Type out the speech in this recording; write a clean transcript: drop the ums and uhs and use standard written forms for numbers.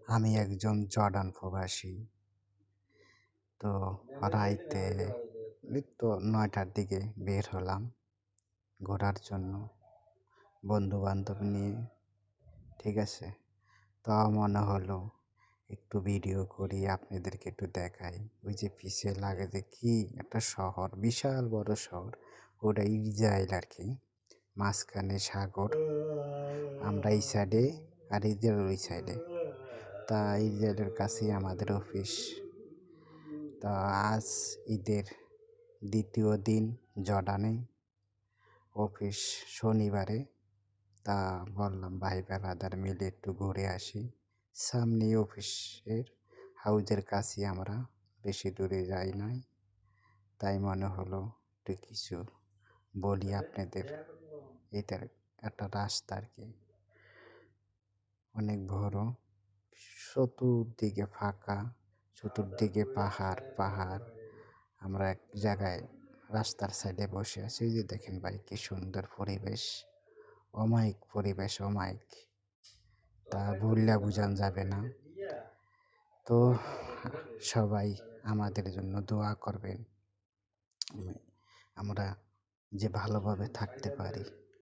আমি একজন জর্ডান প্রবাসী। তো রাইতে এই তো ৯টার দিকে বের হলাম ঘোরার জন্য বন্ধু-বান্ধব নিয়ে। ঠিক আছে? তো মনে হলো একটু ভিডিও করি আপনাদেরকে একটু দেখাই। ওই যে পিছে লাগে যে কি একটা শহর, বিশাল বড় শহর। ওটা ইসরায়েল আরকি। মাঝখানে সাগর। আমরা এই সাইডে আর ইসরায়েল ওই সাইডে। তা ইসরায়েলের কাছেই আমাদের অফিস। তা আজ ঈদের ২য় দিন জর্ডানে অফিস শনিবারে। তা বললাম ভাই বেরাদার মিলে একটু ঘুরে আসি। সামনেই অফিসের হাউজের কাছেই আমরা, বেশি দূরে যাই নাই। তাই মনে হলো একটু কিছু বলি আপনাদের। এটার একটা রাস্তা আরকি অনেক বড়, চতুর্দিকে ফাঁকা, চতুর্দিকে পাহাড়। আমরা এক জায়গায় রাস্তার সাইডে বসে আছি। এই যে দেখেন ভাই কি সুন্দর পরিবেশ, অমায়িক পরিবেশ, অমায়িক। তা বললে বুঝান যাবে না। তো সবাই আমাদের জন্য দোয়া করবেন, আমরা যে ভালোভাবে থাকতে পারি।